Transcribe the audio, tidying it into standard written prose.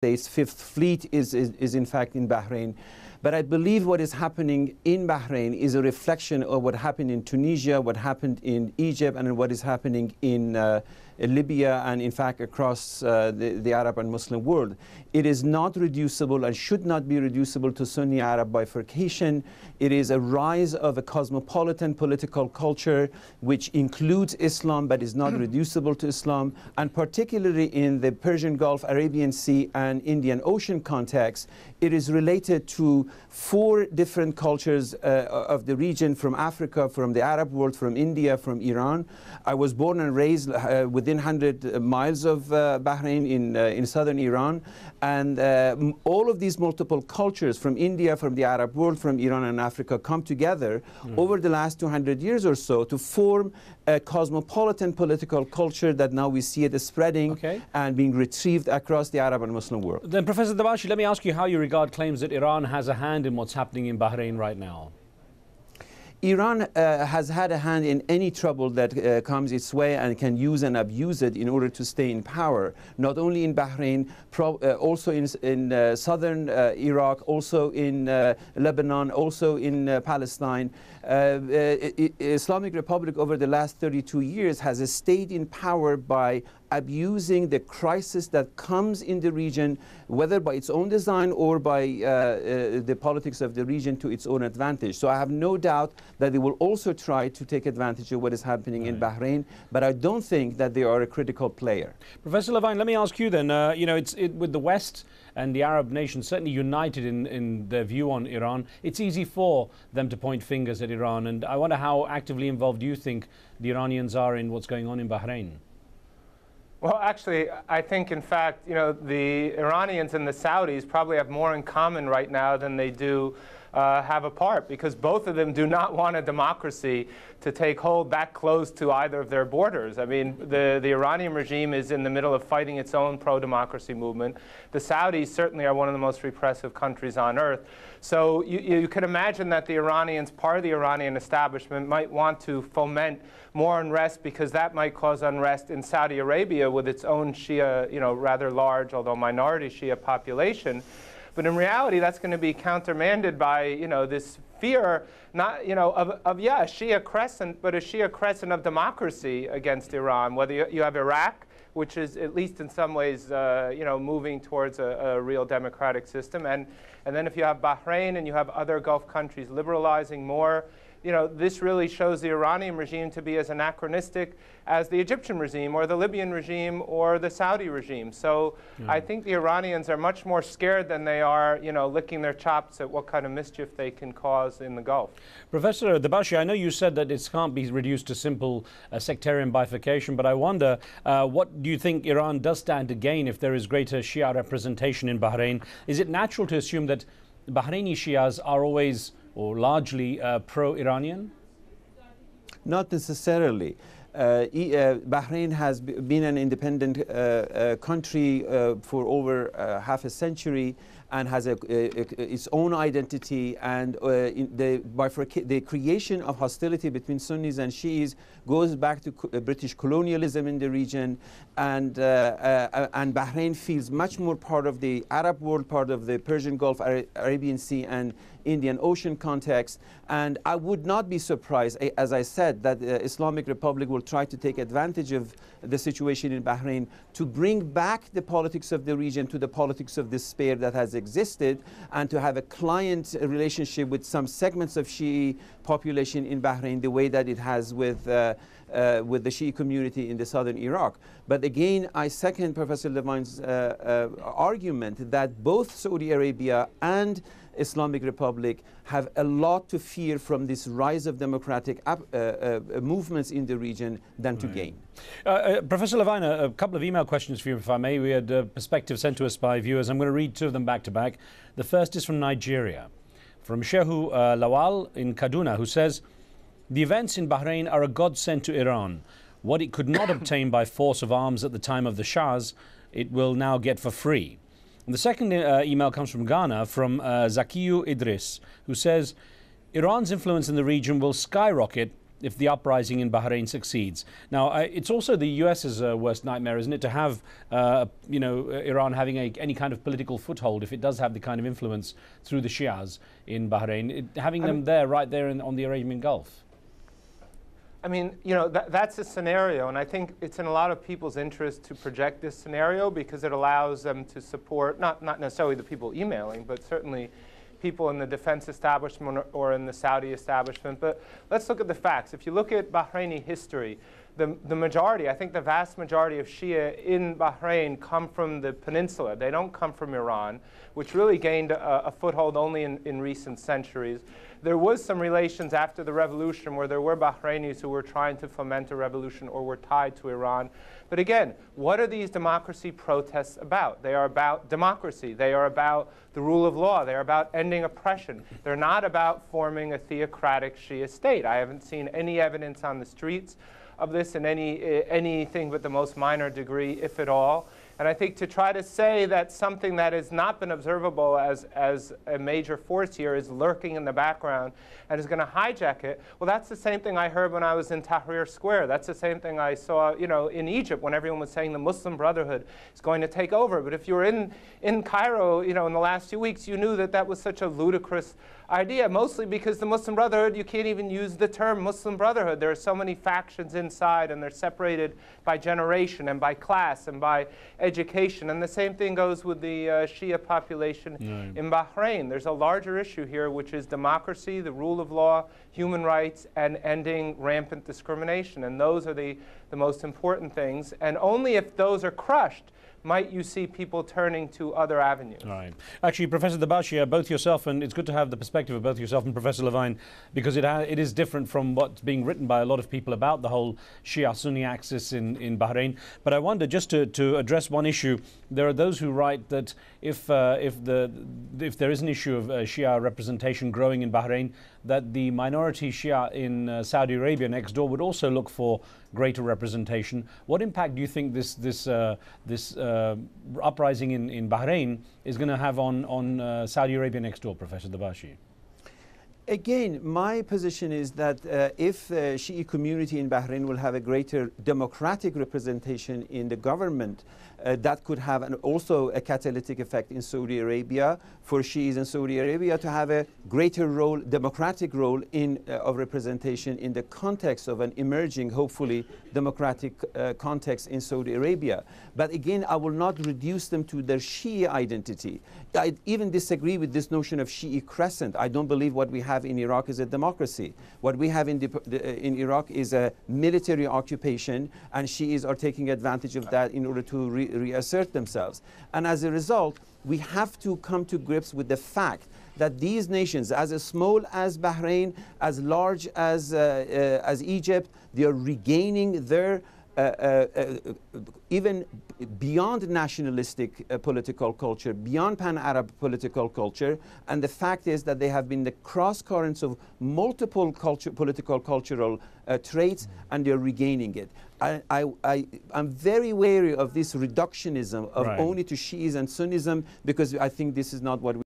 States' Fifth Fleet is in fact in Bahrain. But I believe what is happening in Bahrain is a reflection of what happened in Tunisia, what happened in Egypt, and what is happening in Libya, and in fact across the Arab and Muslim world. It is not reducible and should not be reducible to Sunni Arab bifurcation. It is a rise of a cosmopolitan political culture which includes Islam but is not reducible to Islam, and particularly in the Persian Gulf, Arabian Sea and Indian Ocean context, it is related to 4 different cultures of the region, from Africa, from the Arab world, from India, from Iran. I was born and raised within 100 miles of Bahrain in southern Iran, and all of these multiple cultures from India, from the Arab world, from Iran and Africa come together over the last 200 years or so to form a cosmopolitan political culture that now we see it spreading and being retrieved across the Arab and Muslim world. Then, Professor Dabashi, let me ask you how you regard claims that Iran has a hand in what's happening in Bahrain right now. Iran has had a hand in any trouble that comes its way and can use and abuse it in order to stay in power, not only in Bahrain, also in southern Iraq, also in Lebanon, also in Palestine. Islamic Republic over the last 32 years has stayed in power by abusing the crisis that comes in the region, whether by its own design or by the politics of the region to its own advantage. So I have no doubt that they will also try to take advantage of what is happening in Bahrain, but I don't think that they are a critical player. Professor Levine, let me ask you then, you know, with the West and the Arab nations certainly united in their view on Iran, it's easy for them to point fingers at Iran, and I wonder how actively involved you think the Iranians are in what's going on in Bahrain? Well, actually, I think, in fact, you know, the Iranians and the Saudis probably have more in common right now than they do have apart, because both of them do not want a democracy to take hold that close to either of their borders. I mean, the Iranian regime is in the middle of fighting its own pro-democracy movement. The Saudis certainly are one of the most repressive countries on earth. So you could imagine that the Iranians, part of the Iranian establishment, might want to foment more unrest, because that might cause unrest in Saudi Arabia with its own Shia, you know, rather large, although minority Shia population. But in reality, that's going to be countermanded by, you know, this fear, not, you know, of yeah, a Shia crescent, but a Shia crescent of democracy against Iran. Whether you have Iraq, which is at least in some ways, you know, moving towards a real democratic system, and then if you have Bahrain and you have other Gulf countries liberalizing more, you know, this really shows the Iranian regime to be as anachronistic as the Egyptian regime or the Libyan regime or the Saudi regime. So I think the Iranians are much more scared than they are, you know, licking their chops at what kind of mischief they can cause in the Gulf. Professor Dabashi, I know you said that it can't be reduced to simple sectarian bifurcation, but I wonder, what do you think Iran does stand to gain if there is greater Shia representation in Bahrain? Is it natural to assume that Bahraini Shias are always or largely pro-Iranian? Not necessarily. Bahrain has been an independent country for over half a century and has its own identity, and the creation of hostility between Sunnis and Shiis goes back to British colonialism in the region, and Bahrain feels much more part of the Arab world, part of the Persian Gulf, Arabian Sea and Indian Ocean context. And I would not be surprised, as I said, that the Islamic Republic will try to take advantage of the situation in Bahrain to bring back the politics of the region to the politics of despair that has existed, and to have a client relationship with some segments of Shi'i population in Bahrain the way that it has with the Shi'i community in the southern Iraq. But again, I second Professor Levine's argument that both Saudi Arabia and Islamic Republic have a lot to fear from this rise of democratic movements in the region than to gain. Professor Levine, a couple of email questions for you, if I may. We had perspective sent to us by viewers. I'm going to read 2 of them back to back. The first is from Nigeria, from Shehu Lawal in Kaduna, who says, "The events in Bahrain are a godsend to Iran. What it could not obtain by force of arms at the time of the Shahs, it will now get for free." And the second email comes from Ghana, from Zakiyu Idris, who says, "Iran's influence in the region will skyrocket if the uprising in Bahrain succeeds. Now, it's also the US's worst nightmare, isn't it, to have Iran having any kind of political foothold if it does have the kind of influence through the Shias in Bahrain, having them there, right there on the Arabian Gulf. I mean, that's a scenario, and I think it's in a lot of people's interest to project this scenario because it allows them to support, not necessarily the people emailing, but certainly people in the defense establishment or in the Saudi establishment. But let's look at the facts. If you look at Bahraini history, the majority, I think the vast majority of Shia in Bahrain come from the peninsula. They don't come from Iran, which really gained a foothold only in recent centuries. There was some relations after the revolution where there were Bahrainis who were trying to foment a revolution or were tied to Iran. But again, what are these democracy protests about? They are about democracy. They are about the rule of law. They are about ending oppression. They're not about forming a theocratic Shia state. I haven't seen any evidence on the streets of this in anything but the most minor degree, if at all. And I think to try to say that something that has not been observable as a major force here is lurking in the background and is going to hijack it, well, that's the same thing I heard when I was in Tahrir Square. That's the same thing I saw, in Egypt when everyone was saying the Muslim Brotherhood is going to take over. But if you were in Cairo, in the last few weeks, you knew that that was such a ludicrous idea, mostly because the Muslim Brotherhood, you can't even use the term Muslim Brotherhood. There are so many factions inside, and they're separated by generation and by class and by education. And the same thing goes with the Shia population in Bahrain. There's a larger issue here, which is democracy, the rule of law, human rights, and ending rampant discrimination. And those are the most important things. And only if those are crushed might you see people turning to other avenues. Right. Actually, Professor Dabashi, both yourself, and it's good to have the perspective of both yourself and Professor Levine, because it is different from what's being written by a lot of people about the whole Shia-Sunni axis in Bahrain. But I wonder, just to address one issue, there are those who write that if there is an issue of Shia representation growing in Bahrain, that the minority Shia in Saudi Arabia next door would also look for greater representation. What impact do you think this uprising in Bahrain is going to have on Saudi Arabia next door, Professor Dabashi? Again, my position is that if the Shi'i community in Bahrain will have a greater democratic representation in the government, that could have also a catalytic effect in Saudi Arabia, for Shi'is in Saudi Arabia to have a greater role, democratic role of representation in the context of an emerging, hopefully, democratic context in Saudi Arabia. But again, I will not reduce them to their Shi'i identity. I even disagree with this notion of Shi'i crescent. I don't believe what we have in Iraq is a democracy. What we have in Iraq is a military occupation, and Shi'is are taking advantage of that in order to reassert themselves. And as a result, we have to come to grips with the fact that these nations, as small as Bahrain, as large as Egypt, they are regaining their even beyond nationalistic political culture, beyond pan-Arab political culture. And the fact is that they have been the cross currents of multiple political cultural traits, and they're regaining it. I'm very wary of this reductionism of only to Shi'is and Sunnism, because I think this is not what we